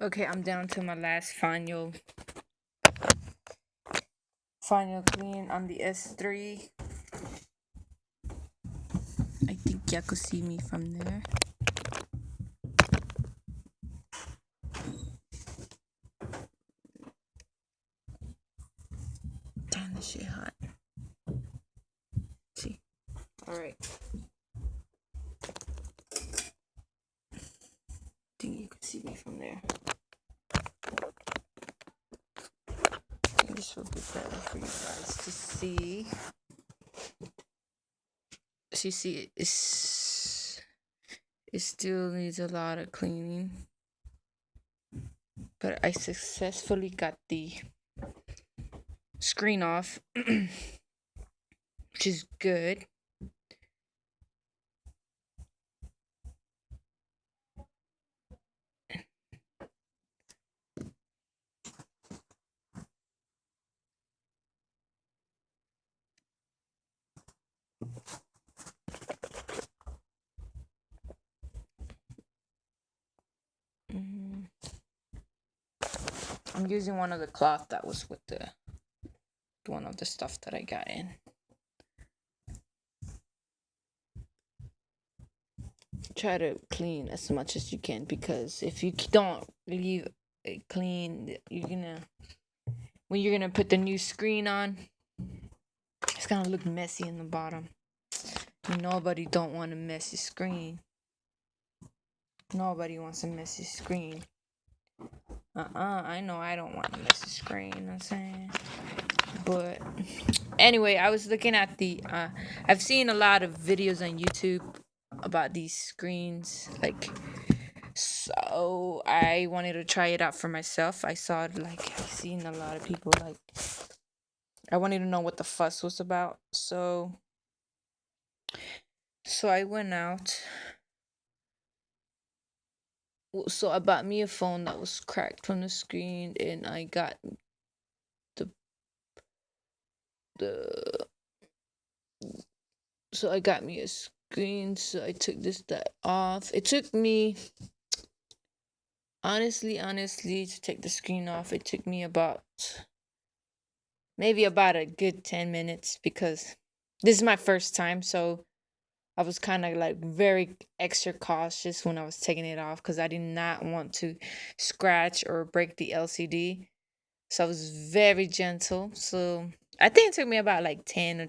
Okay, I'm down to my last final clean on the S3. I think y'all could see me from there. Damn, this shit hot. See. Alright. I think you can see me from there. This will be better for you guys to see. So you see, it still needs a lot of cleaning, but I successfully got the screen off, which is good. Mhm. I'm using one of the cloth that was with the one of the stuff that I got in. Try to clean as much as you can, because if you don't leave it clean, when you're gonna put the new screen on, it's gonna look messy in the bottom. Nobody don't want a messy screen. Nobody wants a messy screen. I know I don't want a messy screen, you know what I'm saying? But anyway, I was looking at I've seen a lot of videos on YouTube about these screens, like, so I wanted to try it out for myself. I saw it, like, I've seen a lot of people, like, I wanted to know what the fuss was about. So I went out. So I bought me a phone that was cracked from the screen, and I got the the so I got me a screen. So I took that off. It took me, honestly, to take the screen off. It took me maybe about a good 10 minutes, because this is my first time. So I was kind of like very extra cautious when I was taking it off, because I did not want to scratch or break the LCD. So I was very gentle. So I think it took me about like 10 or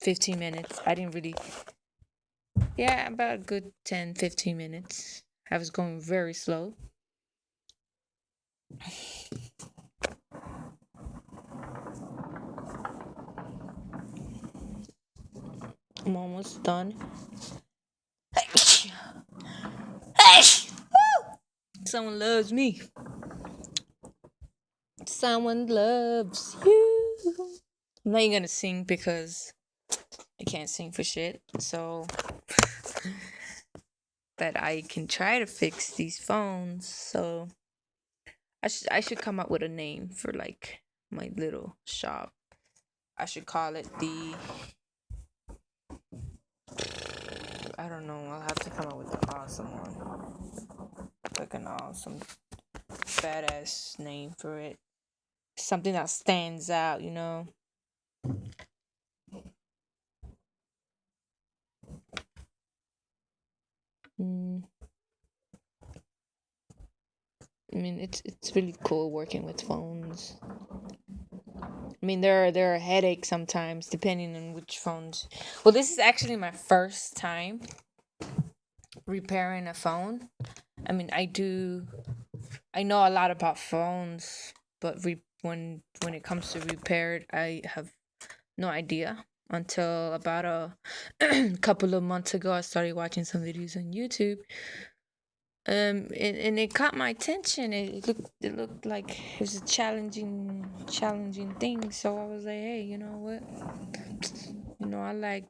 15 minutes. I didn't really, yeah, about a good 10, 15 minutes. I was going very slow. I'm almost done. Someone loves me. Someone loves you. I'm not even gonna sing, because I can't sing for shit. So, but I can try to fix these phones. So I should come up with a name for, like, my little shop. I should call it I don't know. I'll have to come up with the awesome one, like an awesome badass name for it. Something that stands out, you know. Mm, I mean, it's really cool working with phones. I mean, there are headaches sometimes depending on which phones. Well, this is actually my first time repairing a phone. I mean, I know a lot about phones, but when it comes to repair it, I have no idea. Until about a couple of months ago, I started watching some videos on YouTube. And it caught my attention. It looked like it was a challenging thing. So I was like, hey, you know what? I like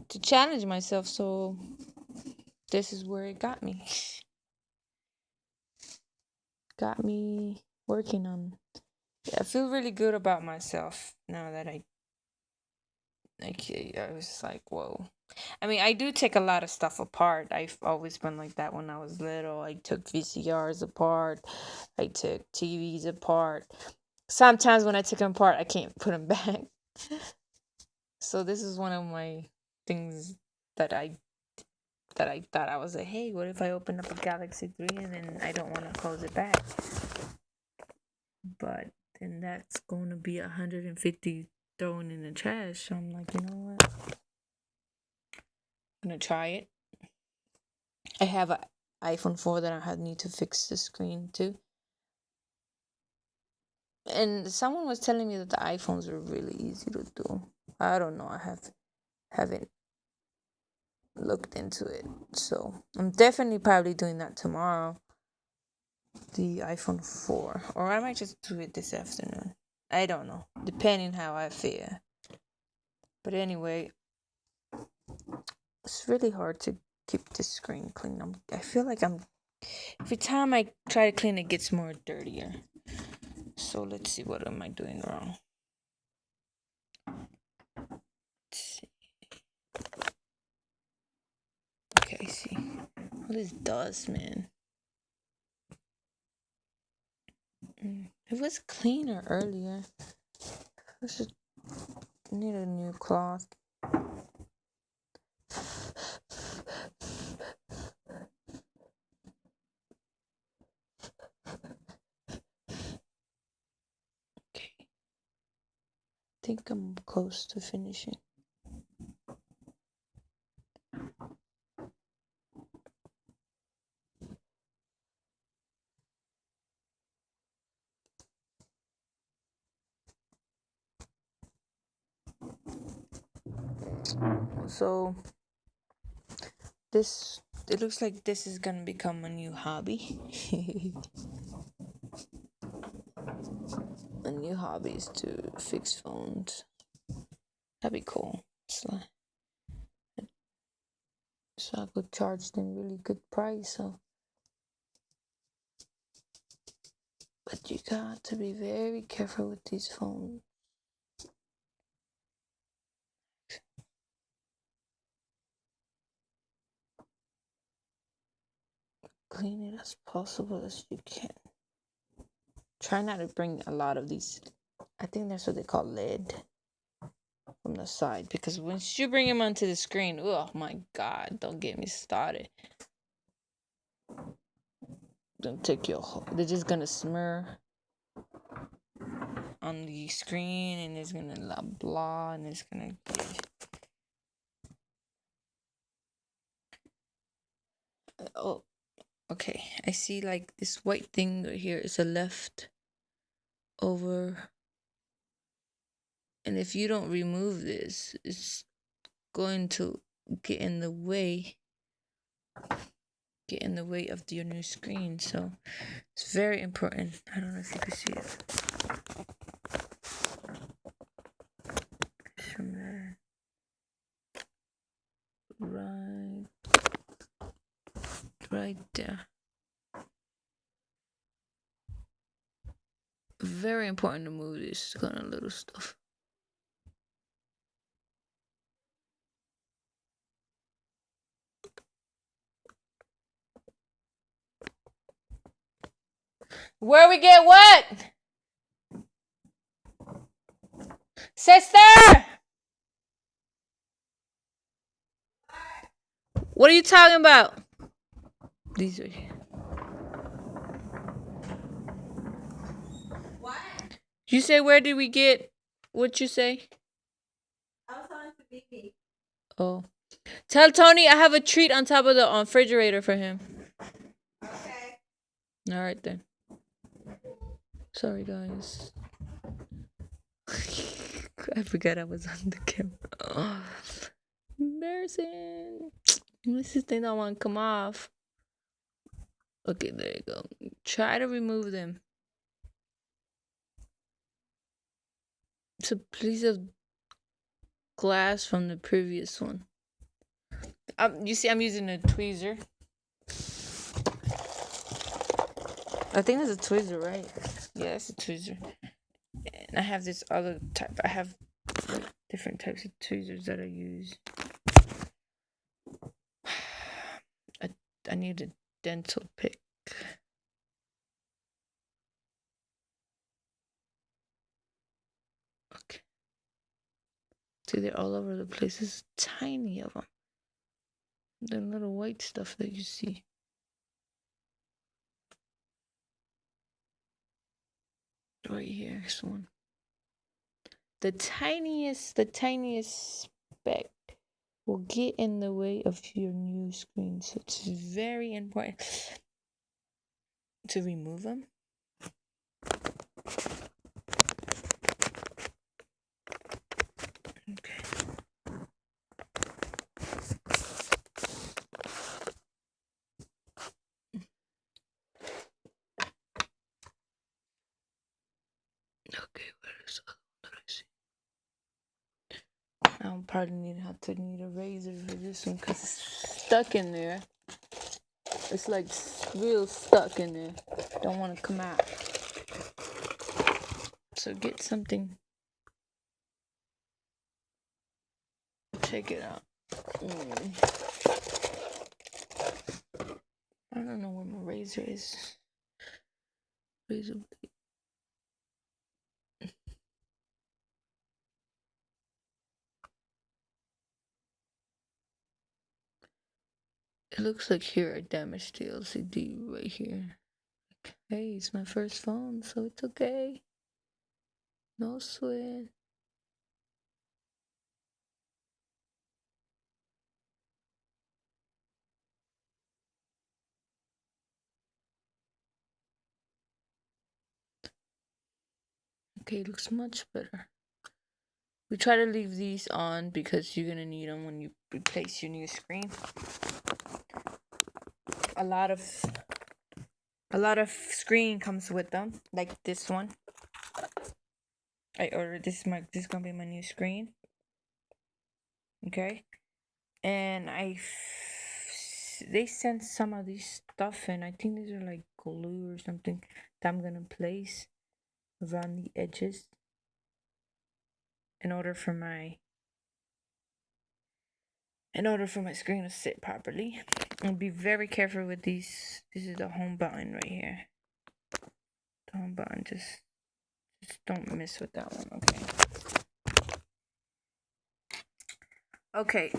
to challenge myself. So this is where it got me. Got me working on. Yeah, I feel really good about myself now that Okay, I was like, whoa. I mean, I do take a lot of stuff apart. I've always been like that when I was little. I took VCRs apart. I took TVs apart. Sometimes when I take them apart, I can't put them back. So this is one of my things that I thought. I was like, hey, what if I open up a Galaxy 3 and then I don't want to close it back? But then that's going to be 150 thrown in the trash. So I'm like, you know what? I'm going to try it. I have an iPhone 4 that I need to fix the screen too. And someone was telling me that the iPhones are really easy to do. I don't know. Haven't looked into it. So I'm definitely probably doing that tomorrow. The iPhone 4. Or I might just do it this afternoon. I don't know. Depending how I feel. But anyway, it's really hard to keep the screen clean. I feel like every time I try to clean it gets more dirtier. So let's see, what am I doing wrong? Let's see. Okay, I see. All this dust, man. It was cleaner earlier. I should need a new cloth. Okay. I think I'm close to finishing. So it looks like this is gonna become a new hobby. A new hobby is to fix phones. That'd be cool. So I could charge them really good price. So, but you got to be very careful with these phones. Clean it as possible as you can. Try not to bring a lot of these. I think that's what they call lead from the side, because once you bring them onto the screen, oh my god, don't get me started. Don't take your. They're just gonna smear on the screen, and it's gonna blah, and it's gonna. Oh, okay. I see like this white thing right here is a left over, and if you don't remove this, it's going to get in the way of your new screen. So it's very important. I don't know if you can see it from there. Right there. Very important to move this kind of little stuff. Where we get what? Sister! What are you talking about? These are here. What? You say, where did we get what you say? I was talking to Vicky. Oh. Tell Tony I have a treat on top of the refrigerator for him. Okay. All right then. Sorry, guys. I forgot I was on the camera. Oh, embarrassing. This thing don't want to come off. Okay, there you go. Try to remove them. It's a piece of glass from the previous one. You see, I'm using a tweezer. I think that's a tweezer, right? Yeah, it's a tweezer. And I have this other type. I have different types of tweezers that I use. I need a dental pick. Okay. See, they're all over the place. There's tiny of them. The little white stuff that you see. Right here, this one. The tiniest speck will get in the way of your new screen. So it's very important to remove them. Okay. Okay, where is the other one that I see? I'll probably have to need a razor for this one because it's stuck in there. It's like real stuck in there. Don't want to come out. So get something. Check it out. I don't know where my razor is. Razor blade. It looks like here I damaged the LCD right here. Hey, it's my first phone, so it's okay. No sweat. Okay, it looks much better. We try to leave these on because you're gonna need them when you replace your new screen. A lot of screen comes with them, like this one. I ordered this. This is gonna be my new screen. Okay, and they sent some of these stuff in. I think these are like glue or something that I'm gonna place around the edges in order for my screen to sit properly. And be very careful with these. This is the home button right here. The home button, just don't mess with that one, okay? Okay,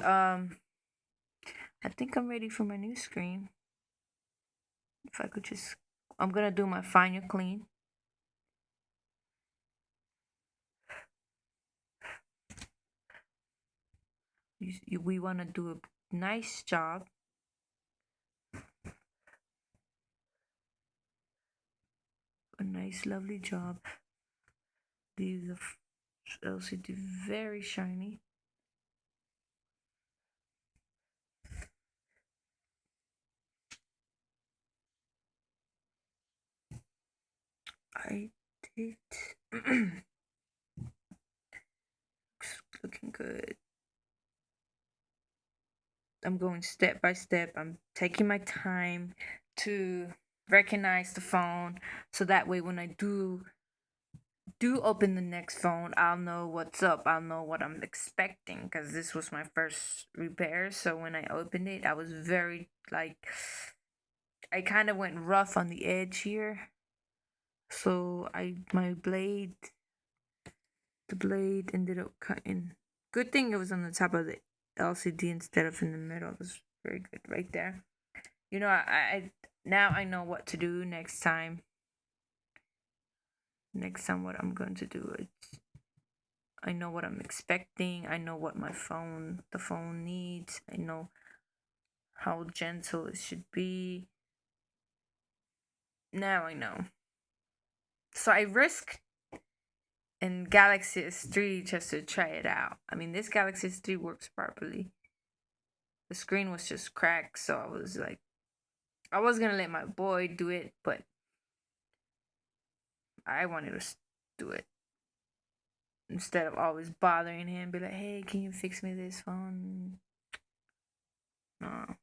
I think I'm ready for my new screen. If I could just, I'm gonna do my final clean. We want to do a nice job. A nice, lovely job. Leave the LCD very shiny. I did. Looking good. I'm going step by step. I'm taking my time to recognize the phone, so that way when I do open the next phone, I'll know what's up. I'll know what I'm expecting, because this was my first repair. So when I opened it, I was very like, I kind of went rough on the edge here. So the blade ended up cutting. Good thing it was on the top of the LCD instead of in the middle. It was very good right there. You know, I now I know what to do next time. Next time, what I'm going to do is, I know what I'm expecting. I know what the phone needs. I know how gentle it should be. Now I know. So I risked in Galaxy S3 just to try it out. I mean, this Galaxy S3 works properly. The screen was just cracked, so I was like, I was gonna let my boy do it, but I wanted to do it instead of always bothering him. Be like, hey, can you fix me this phone? No.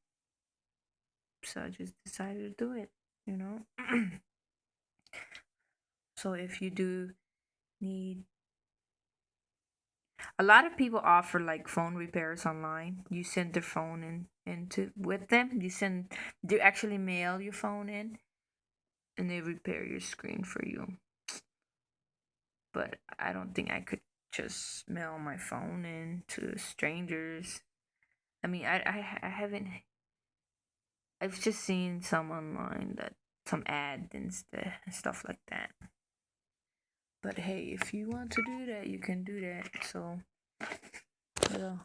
So I just decided to do it, you know? So if you do need, A lot of people offer like phone repairs online. You send their phone in into with them. They actually mail your phone in and they repair your screen for you. But I don't think I could just mail my phone in to strangers. I mean, I haven't. I've just seen some online that some ad and stuff like that. But hey, if you want to do that, you can do that. So yeah.